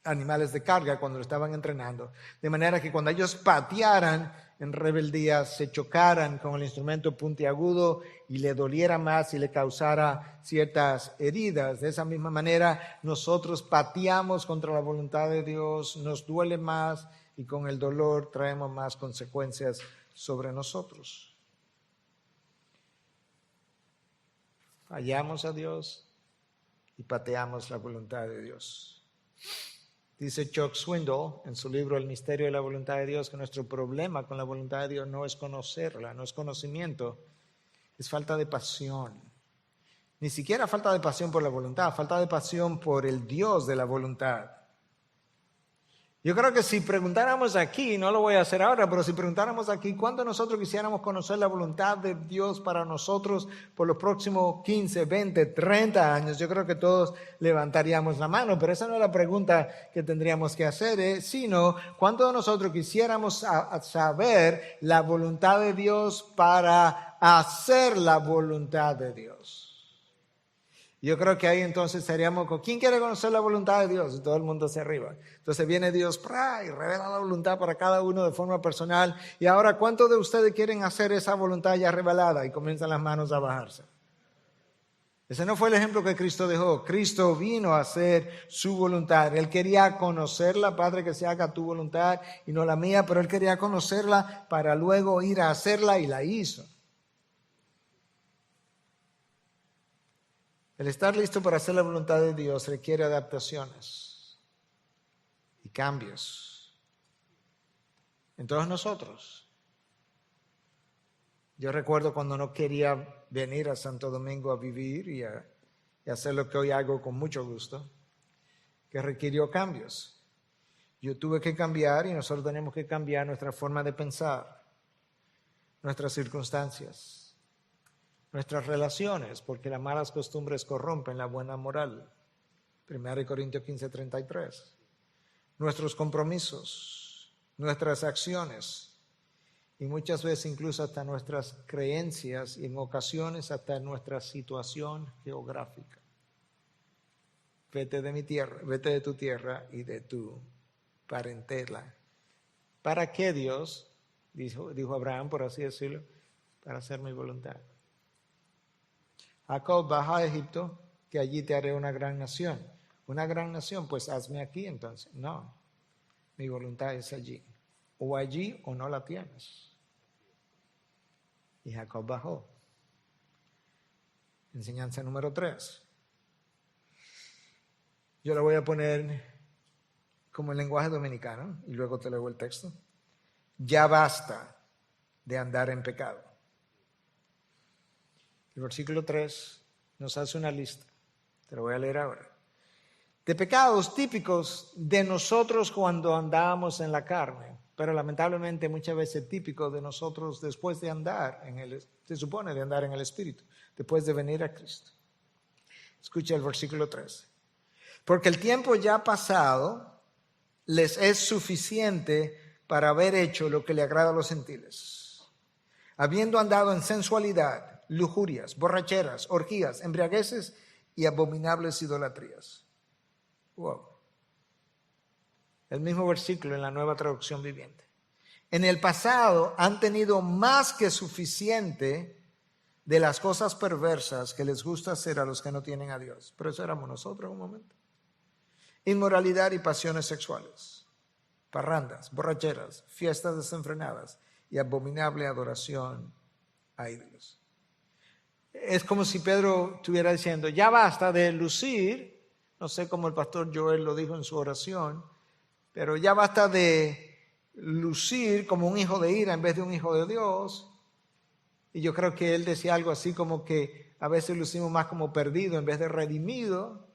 animales de carga cuando lo estaban entrenando, de manera que cuando ellos patearan en rebeldía, se chocaran con el instrumento puntiagudo y le doliera más y le causara ciertas heridas. De esa misma manera, nosotros pateamos contra la voluntad de Dios, nos duele más y con el dolor traemos más consecuencias sobre nosotros. Fallamos a Dios y pateamos la voluntad de Dios. Dice Chuck Swindoll en su libro El misterio de la voluntad de Dios que nuestro problema con la voluntad de Dios no es conocerla, no es conocimiento, es falta de pasión. Ni siquiera falta de pasión por la voluntad, falta de pasión por el Dios de la voluntad. Yo creo que si preguntáramos aquí, no lo voy a hacer ahora, pero si preguntáramos aquí, ¿cuánto nosotros quisiéramos conocer la voluntad de Dios para nosotros por los próximos 15, 20, 30 años? Yo creo que todos levantaríamos la mano, pero esa no es la pregunta que tendríamos que hacer, sino ¿cuánto de nosotros quisiéramos saber la voluntad de Dios para hacer la voluntad de Dios? Yo creo que ahí entonces estaríamos con, ¿quién quiere conocer la voluntad de Dios? Y todo el mundo hacia arriba. Entonces viene Dios y revela la voluntad para cada uno de forma personal. Y ahora, ¿cuántos de ustedes quieren hacer esa voluntad ya revelada? Y comienzan las manos a bajarse. Ese no fue el ejemplo que Cristo dejó. Cristo vino a hacer su voluntad. Él quería conocerla, Padre, que se haga tu voluntad y no la mía, pero Él quería conocerla para luego ir a hacerla y la hizo. El estar listo para hacer la voluntad de Dios requiere adaptaciones y cambios en todos nosotros. Yo recuerdo cuando no quería venir a Santo Domingo a vivir y hacer lo que hoy hago con mucho gusto, que requirió cambios. Yo tuve que cambiar y nosotros tenemos que cambiar nuestra forma de pensar, nuestras circunstancias, nuestras relaciones, porque las malas costumbres corrompen la buena moral. 1 Corintios 15:33. Nuestros compromisos, nuestras acciones y muchas veces incluso hasta nuestras creencias y en ocasiones hasta nuestra situación geográfica. Vete de mi tierra, vete de tu tierra y de tu parentela. ¿Para qué Dios? Dijo Abraham, por así decirlo, para hacer mi voluntad. Jacob, baja a Egipto, que allí te haré una gran nación. Una gran nación, pues hazme aquí entonces. No, mi voluntad es allí. O allí o no la tienes. Y Jacob bajó. Enseñanza número 3. Yo la voy a poner como el lenguaje dominicano y luego te leo el texto. Ya basta de andar en pecado. El versículo 3 nos hace una lista, te lo voy a leer ahora, de pecados típicos de nosotros cuando andábamos en la carne, pero lamentablemente muchas veces típicos de nosotros después de andar se supone de andar en el Espíritu, después de venir a Cristo. Escucha el versículo 3. Porque el tiempo ya pasado les es suficiente para haber hecho lo que le agrada a los gentiles, habiendo andado en sensualidad, lujurias, borracheras, orgías, embriagueces y abominables idolatrías. Wow. El mismo versículo en la Nueva Traducción Viviente. En el pasado han tenido más que suficiente de las cosas perversas que les gusta hacer a los que no tienen a Dios. Pero eso éramos nosotros un momento. Inmoralidad y pasiones sexuales, parrandas, borracheras, fiestas desenfrenadas y abominable adoración a ídolos. Es como si Pedro estuviera diciendo, ya basta de lucir, no sé cómo el pastor Joel lo dijo en su oración, pero ya basta de lucir como un hijo de ira en vez de un hijo de Dios. Y yo creo que él decía algo así como que a veces lucimos más como perdido en vez de redimido.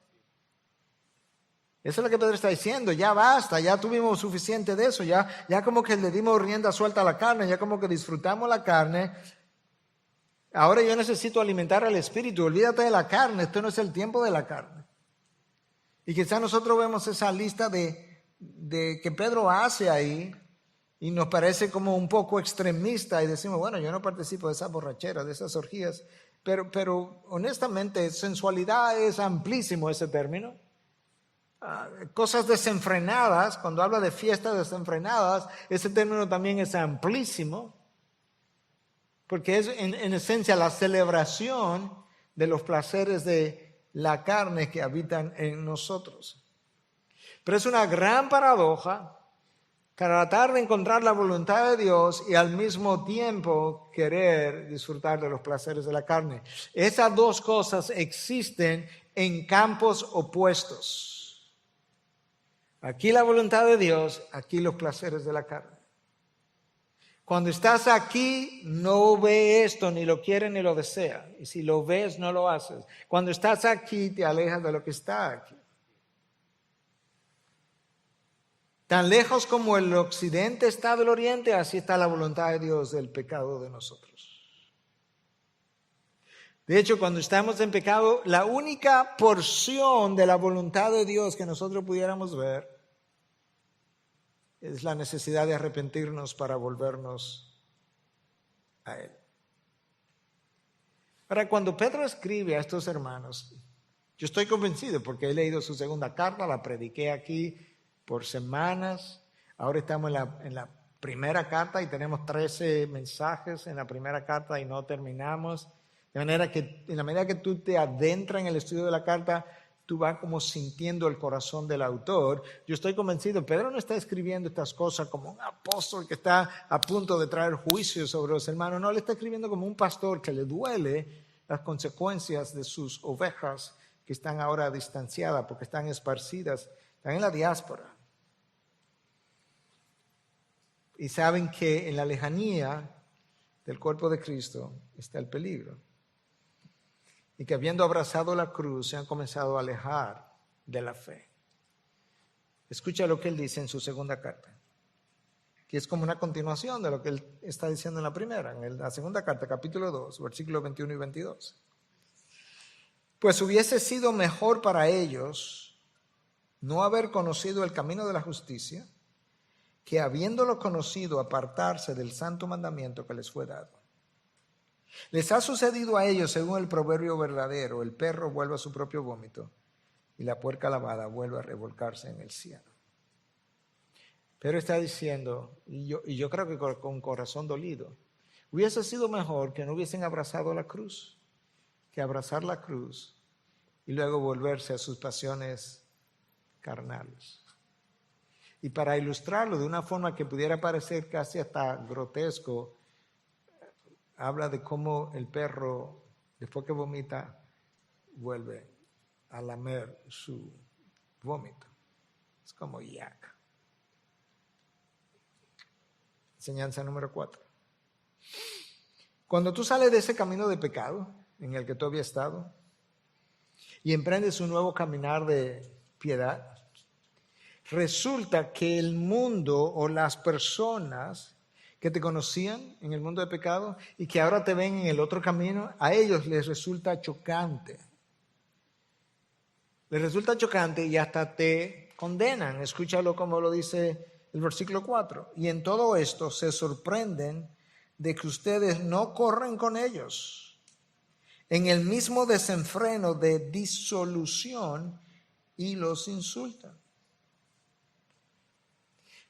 Eso es lo que Pedro está diciendo, ya basta, ya tuvimos suficiente de eso, ya como que le dimos rienda suelta a la carne, ya como que disfrutamos la carne. Ahora yo necesito alimentar al espíritu, olvídate de la carne, esto no es el tiempo de la carne. Y quizás nosotros vemos esa lista de que Pedro hace ahí y nos parece como un poco extremista y decimos, bueno, yo no participo de esas borracheras, de esas orgías, pero honestamente sensualidad es amplísimo ese término. Cosas desenfrenadas, cuando habla de fiestas desenfrenadas, ese término también es amplísimo. Porque es en esencia la celebración de los placeres de la carne que habitan en nosotros. Pero es una gran paradoja tratar de encontrar la voluntad de Dios y al mismo tiempo querer disfrutar de los placeres de la carne. Esas dos cosas existen en campos opuestos. Aquí la voluntad de Dios, aquí los placeres de la carne. Cuando estás aquí, no ve esto, ni lo quiere ni lo desea. Y si lo ves, no lo haces. Cuando estás aquí, te alejas de lo que está aquí. Tan lejos como el occidente está del oriente, así está la voluntad de Dios del pecado de nosotros. De hecho, cuando estamos en pecado, la única porción de la voluntad de Dios que nosotros pudiéramos ver es la necesidad de arrepentirnos para volvernos a Él. Ahora, cuando Pedro escribe a estos hermanos, yo estoy convencido porque he leído su segunda carta, la prediqué aquí por semanas. Ahora estamos en la primera carta y tenemos 13 mensajes en la primera carta y no terminamos. De manera que en la medida que tú te adentras en el estudio de la carta, tú vas como sintiendo el corazón del autor. Yo estoy convencido, Pedro no está escribiendo estas cosas como un apóstol que está a punto de traer juicio sobre los hermanos. No, le está escribiendo como un pastor que le duele las consecuencias de sus ovejas que están ahora distanciadas porque están esparcidas, están en la diáspora. Y saben que en la lejanía del cuerpo de Cristo está el peligro. Y que habiendo abrazado la cruz se han comenzado a alejar de la fe. Escucha lo que él dice en su segunda carta, que es como una continuación de lo que él está diciendo en la primera, en la segunda carta, capítulo 2, versículos 21 y 22. Pues hubiese sido mejor para ellos no haber conocido el camino de la justicia, que habiéndolo conocido apartarse del santo mandamiento que les fue dado. Les ha sucedido a ellos según el proverbio verdadero: el perro vuelve a su propio vómito y la puerca lavada vuelve a revolcarse en el cieno. Pero está diciendo, y yo creo que con corazón dolido, hubiese sido mejor que no hubiesen abrazado la cruz, que abrazar la cruz y luego volverse a sus pasiones carnales. Y para ilustrarlo de una forma que pudiera parecer casi hasta grotesco, habla de cómo el perro, después que vomita, vuelve a lamer su vómito. Es como yak. Enseñanza número 4. Cuando tú sales de ese camino de pecado en el que tú habías estado y emprendes un nuevo caminar de piedad, resulta que el mundo o las personas que te conocían en el mundo de pecado y que ahora te ven en el otro camino, a ellos les resulta chocante. Les resulta chocante y hasta te condenan. Escúchalo como lo dice el versículo 4. Y en todo esto se sorprenden de que ustedes no corren con ellos en el mismo desenfreno de disolución y los insultan.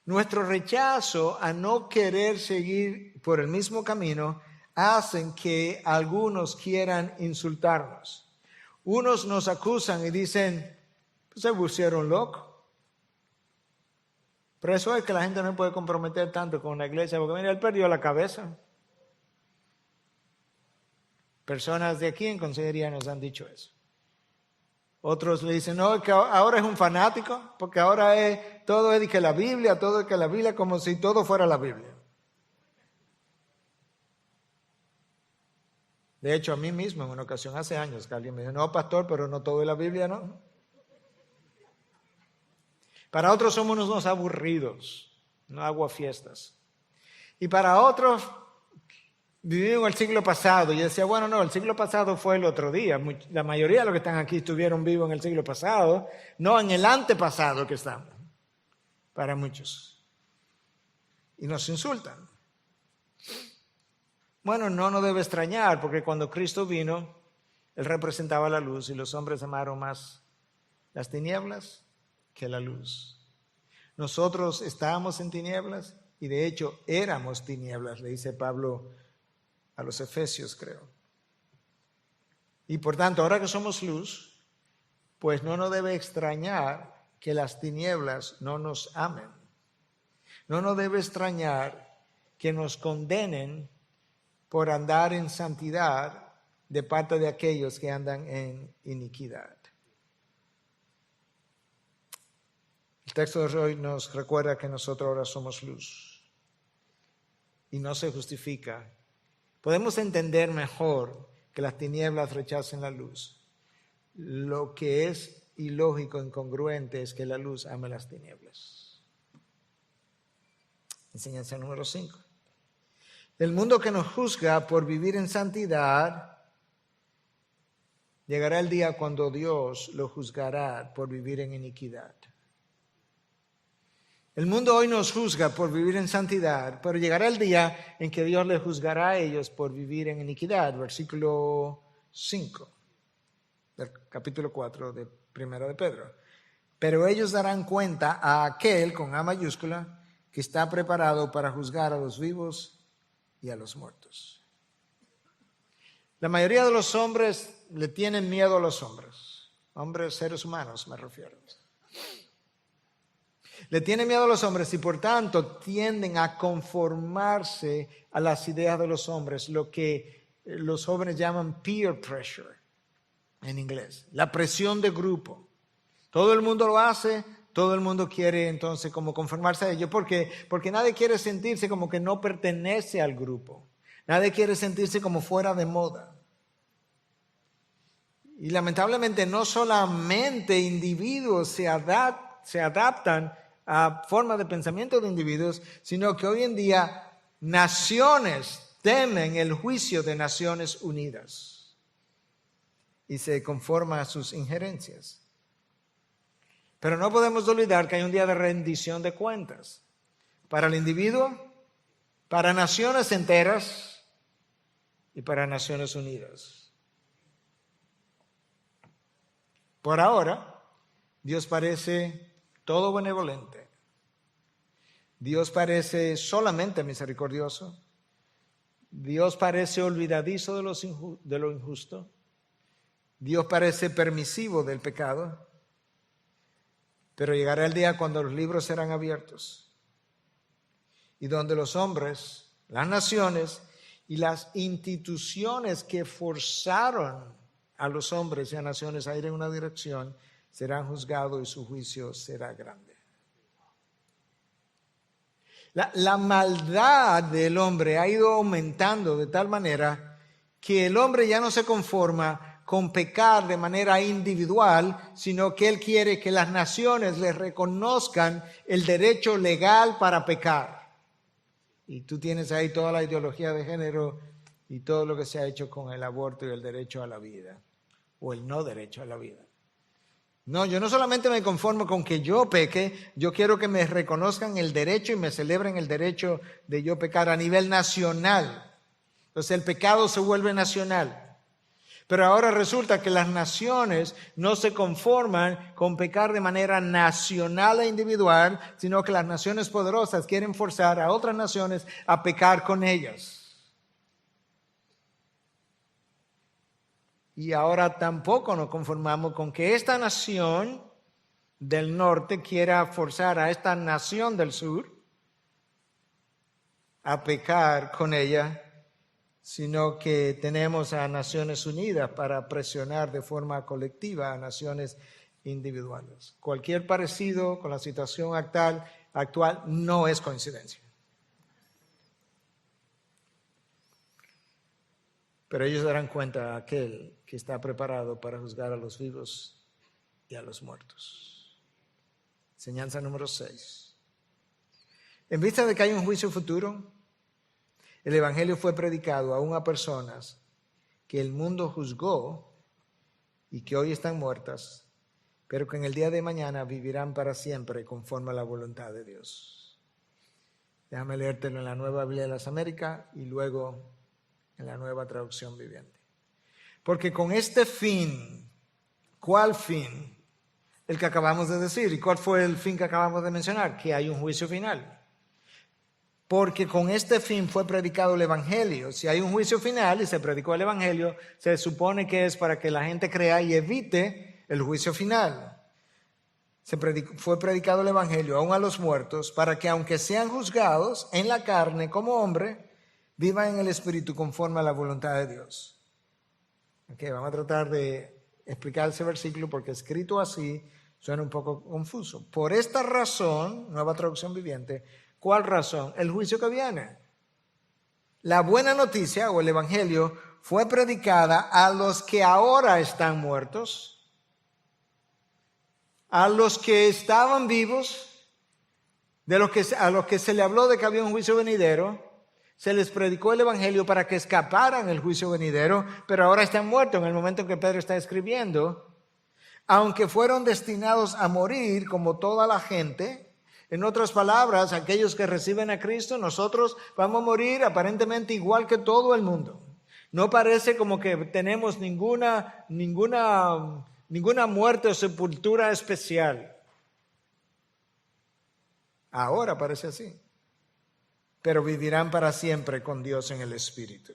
Nuestro rechazo a no querer seguir por el mismo camino hacen que algunos quieran insultarnos. Unos nos acusan y dicen, pues se pusieron locos. Pero eso es que la gente no puede comprometer tanto con la iglesia, porque mira, él perdió la cabeza. Personas de aquí en consejería nos han dicho eso. Otros le dicen, no, que ahora es un fanático, porque ahora todo es de que la Biblia, todo es que la Biblia, como si todo fuera la Biblia. De hecho, a mí mismo en una ocasión, hace años, que alguien me dijo, no, pastor, pero no todo es la Biblia, ¿no? Para otros somos unos aburridos, no aguafiestas. Y para otros vivimos en el siglo pasado. Y yo decía, bueno, no, el siglo pasado fue el otro día. La mayoría de los que están aquí estuvieron vivos en el siglo pasado, no en el antepasado que estamos, para muchos. Y nos insultan. Bueno, no nos debe extrañar, porque cuando Cristo vino, Él representaba la luz y los hombres amaron más las tinieblas que la luz. Nosotros estábamos en tinieblas y de hecho éramos tinieblas, le dice Pablo a los Efesios, creo. Y por tanto, ahora que somos luz, pues no nos debe extrañar que las tinieblas no nos amen. No nos debe extrañar que nos condenen por andar en santidad de parte de aquellos que andan en iniquidad. El texto de hoy nos recuerda que nosotros ahora somos luz y no se justifica. Podemos entender mejor que las tinieblas rechacen la luz. Lo que es ilógico, incongruente, es que la luz ame las tinieblas. Enseñanza número 5. El mundo que nos juzga por vivir en santidad, llegará el día cuando Dios lo juzgará por vivir en iniquidad. El mundo hoy nos juzga por vivir en santidad, pero llegará el día en que Dios les juzgará a ellos por vivir en iniquidad. Versículo 5 del capítulo 4 de 1 de Pedro. Pero ellos darán cuenta a aquel, con A mayúscula, que está preparado para juzgar a los vivos y a los muertos. La mayoría de los hombres le tienen miedo a los hombres. Hombres, seres humanos me refiero. Le tienen miedo a los hombres y por tanto tienden a conformarse a las ideas de los hombres, lo que los jóvenes llaman peer pressure en inglés, la presión de grupo. Todo el mundo lo hace, todo el mundo quiere entonces como conformarse a ello. ¿Por qué? Porque nadie quiere sentirse como que no pertenece al grupo. Nadie quiere sentirse como fuera de moda. Y lamentablemente no solamente individuos se adaptan a formas de pensamiento de individuos, sino que hoy en día naciones temen el juicio de Naciones Unidas y se conforman a sus injerencias. Pero no podemos olvidar que hay un día de rendición de cuentas para el individuo, para naciones enteras y para Naciones Unidas. Por ahora, Dios parece todo benevolente. Dios parece solamente misericordioso. Dios parece olvidadizo de lo injusto. Dios parece permisivo del pecado. Pero llegará el día cuando los libros serán abiertos y donde los hombres, las naciones y las instituciones que forzaron a los hombres y a naciones a ir en una dirección serán juzgados y su juicio será grande. La maldad del hombre ha ido aumentando de tal manera que el hombre ya no se conforma con pecar de manera individual, sino que él quiere que las naciones le reconozcan el derecho legal para pecar. Y tú tienes ahí toda la ideología de género y todo lo que se ha hecho con el aborto y el derecho a la vida, o el no derecho a la vida. No, yo no solamente me conformo con que yo peque, yo quiero que me reconozcan el derecho y me celebren el derecho de yo pecar a nivel nacional. Entonces el pecado se vuelve nacional. Pero ahora resulta que las naciones no se conforman con pecar de manera nacional e individual, sino que las naciones poderosas quieren forzar a otras naciones a pecar con ellas. Y ahora tampoco nos conformamos con que esta nación del norte quiera forzar a esta nación del sur a pecar con ella, sino que tenemos a Naciones Unidas para presionar de forma colectiva a naciones individuales. Cualquier parecido con la situación actual no es coincidencia. Pero ellos darán cuenta a aquel que está preparado para juzgar a los vivos y a los muertos. Enseñanza número 6. En vista de que hay un juicio futuro, el Evangelio fue predicado aún a personas que el mundo juzgó y que hoy están muertas, pero que en el día de mañana vivirán para siempre conforme a la voluntad de Dios. Déjame leértelo en la Nueva Biblia de las Américas y luego en la Nueva Traducción Viviente. Porque con este fin, ¿cuál fin? El que acabamos de decir. ¿Y cuál fue el fin que acabamos de mencionar? Que hay un juicio final. Porque con este fin fue predicado el Evangelio. Si hay un juicio final y se predicó el Evangelio, se supone que es para que la gente crea y evite el juicio final. Fue predicado el Evangelio aún a los muertos, para que aunque sean juzgados en la carne como hombre, vivan en el Espíritu conforme a la voluntad de Dios. Okay, vamos a tratar de explicar ese versículo porque escrito así suena un poco confuso. Por esta razón, Nueva Traducción Viviente, ¿cuál razón? El juicio que viene. La buena noticia o el Evangelio fue predicada a los que ahora están muertos, a los que estaban vivos a los que se le habló de que había un juicio venidero, se les predicó el evangelio para que escaparan el juicio venidero, pero ahora están muertos en el momento en que Pedro está escribiendo. Aunque fueron destinados a morir como toda la gente, en otras palabras, aquellos que reciben a Cristo, nosotros vamos a morir aparentemente igual que todo el mundo. No parece como que tenemos ninguna muerte o sepultura especial. Ahora parece así. Pero vivirán para siempre con Dios en el Espíritu.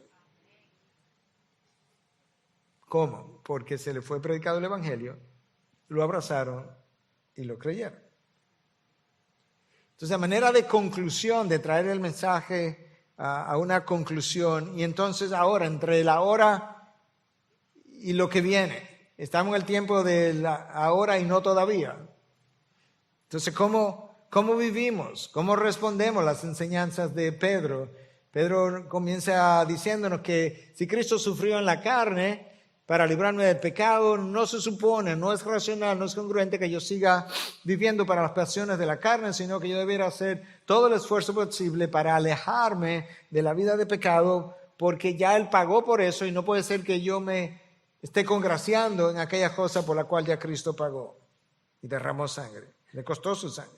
¿Cómo? Porque se le fue predicado el evangelio, lo abrazaron y lo creyeron. Entonces, a manera de conclusión, de traer el mensaje a una conclusión, y entonces ahora, entre la hora y lo que viene, estamos en el tiempo de la ahora y no todavía. Entonces, ¿cómo vivimos? ¿Cómo respondemos las enseñanzas de Pedro? Pedro comienza diciéndonos que si Cristo sufrió en la carne para librarme del pecado, no se supone, no es racional, no es congruente que yo siga viviendo para las pasiones de la carne, sino que yo debiera hacer todo el esfuerzo posible para alejarme de la vida de pecado, porque ya Él pagó por eso y no puede ser que yo me esté congraciando en aquella cosa por la cual ya Cristo pagó y derramó sangre, le costó su sangre.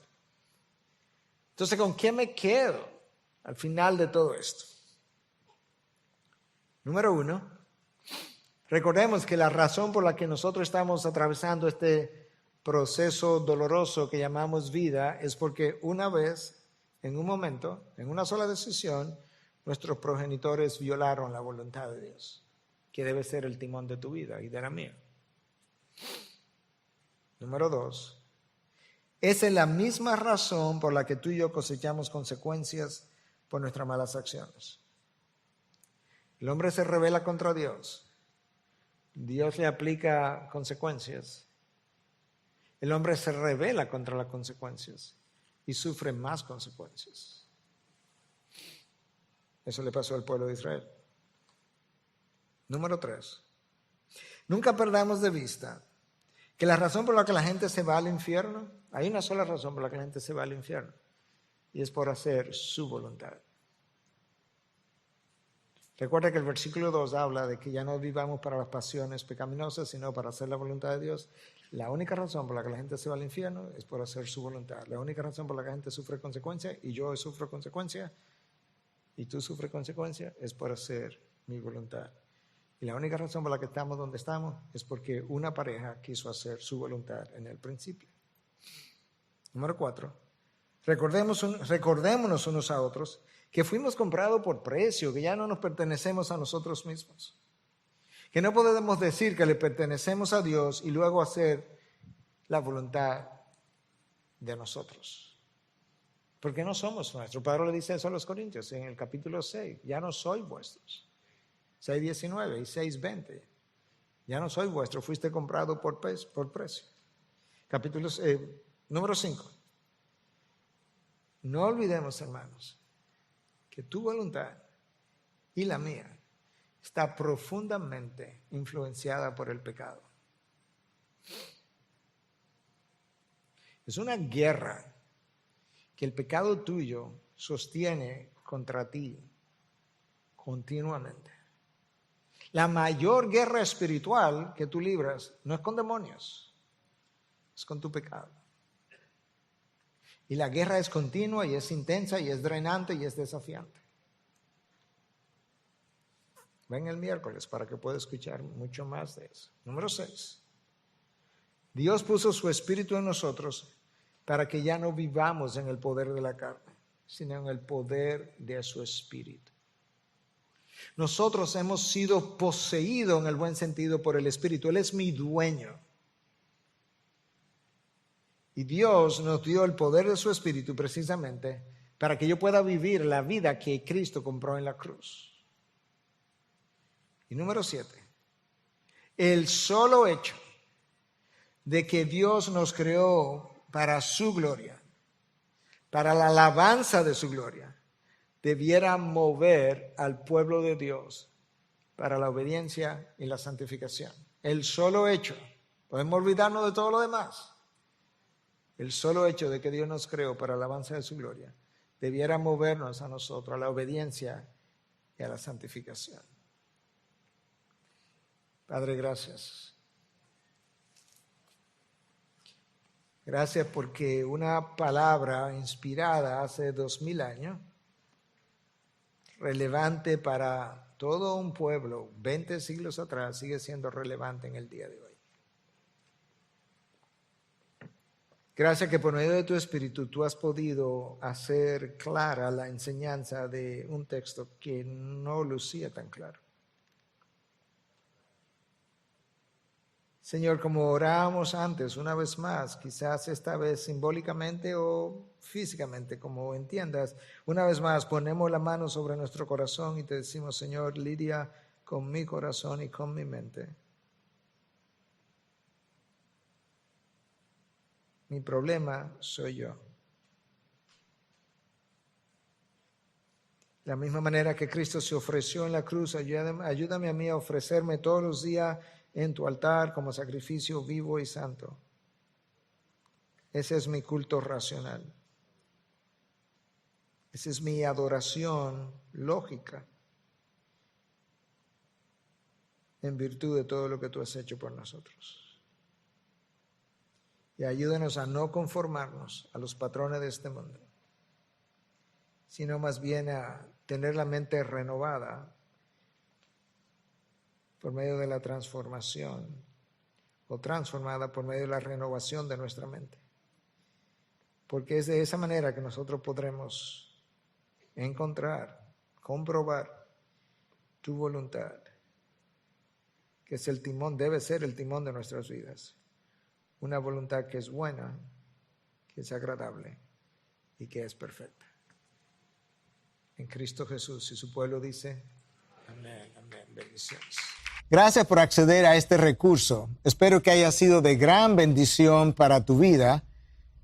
Entonces, ¿con qué me quedo al final de todo esto? Número 1, recordemos que la razón por la que nosotros estamos atravesando este proceso doloroso que llamamos vida es porque una vez, en un momento, en una sola decisión, nuestros progenitores violaron la voluntad de Dios, que debe ser el timón de tu vida y de la mía. Número 2, esa es la misma razón por la que tú y yo cosechamos consecuencias por nuestras malas acciones. El hombre se rebela contra Dios. Dios le aplica consecuencias. El hombre se rebela contra las consecuencias y sufre más consecuencias. Eso le pasó al pueblo de Israel. Número 3. Nunca perdamos de vista que la razón por la que la gente se va al infierno, hay una sola razón por la que la gente se va al infierno, y es por hacer su voluntad. Recuerda que el versículo 2 habla de que ya no vivamos para las pasiones pecaminosas, sino para hacer la voluntad de Dios. La única razón por la que la gente se va al infierno es por hacer su voluntad. La única razón por la que la gente sufre consecuencias, y yo sufro consecuencias, y tú sufres consecuencias, es por hacer mi voluntad. Y la única razón por la que estamos donde estamos es porque una pareja quiso hacer su voluntad en el principio. Número 4. Recordémonos unos a otros que fuimos comprados por precio, que ya no nos pertenecemos a nosotros mismos. Que no podemos decir que le pertenecemos a Dios y luego hacer la voluntad de nosotros. Porque no somos nuestros. Pablo le dice eso a los Corintios en el capítulo 6. Ya no soy vuestros. 6:19 y 6:20. Ya no soy vuestro, fuiste comprado por precio. Número 5. No olvidemos, hermanos, que tu voluntad y la mía está profundamente influenciada por el pecado. Es una guerra que el pecado tuyo sostiene contra ti continuamente. La mayor guerra espiritual que tú libras no es con demonios, es con tu pecado. Y la guerra es continua y es intensa y es drenante y es desafiante. Ven el miércoles para que pueda escuchar mucho más de eso. Número 6. Dios puso su espíritu en nosotros para que ya no vivamos en el poder de la carne, sino en el poder de su espíritu. Nosotros hemos sido poseídos en el buen sentido por el Espíritu. Él es mi dueño. Y Dios nos dio el poder de su Espíritu precisamente para que yo pueda vivir la vida que Cristo compró en la cruz. Y número 7. El solo hecho de que Dios nos creó para su gloria, para la alabanza de su gloria, debiera mover al pueblo de Dios para la obediencia y la santificación. El solo hecho, podemos olvidarnos de todo lo demás. el solo hecho de que Dios nos creó para la alabanza de su gloria, debiera movernos a nosotros, a la obediencia y a la santificación. Padre, gracias. Gracias porque una palabra inspirada hace 2000 años, relevante para todo un pueblo, 20 siglos atrás, sigue siendo relevante en el día de hoy. Gracias que por medio de tu Espíritu tú has podido hacer clara la enseñanza de un texto que no lucía tan claro. Señor, como orábamos antes, una vez más, quizás esta vez simbólicamente o físicamente, como entiendas, una vez más ponemos la mano sobre nuestro corazón y te decimos, Señor, lidia con mi corazón y con mi mente. Mi problema soy yo. De la misma manera que Cristo se ofreció en la cruz, ayúdame a mí a ofrecerme todos los días en tu altar como sacrificio vivo y santo. Ese es mi culto racional. Esa es mi adoración lógica en virtud de todo lo que tú has hecho por nosotros. Y ayúdanos a no conformarnos a los patrones de este mundo, sino más bien a tener la mente renovada por medio de la transformación o transformada por medio de la renovación de nuestra mente. Porque es de esa manera que nosotros podremos encontrar, comprobar tu voluntad, que es el timón, debe ser el timón de nuestras vidas. Una voluntad que es buena, que es agradable y que es perfecta. En Cristo Jesús, y su pueblo dice, amén, amén, bendiciones. Gracias por acceder a este recurso. Espero que haya sido de gran bendición para tu vida.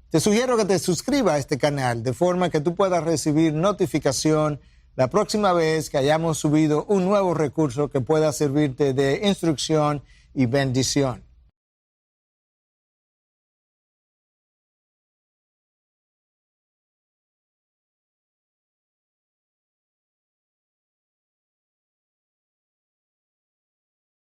Te sugiero que te suscribas a este canal de forma que tú puedas recibir notificación la próxima vez que hayamos subido un nuevo recurso que pueda servirte de instrucción y bendición.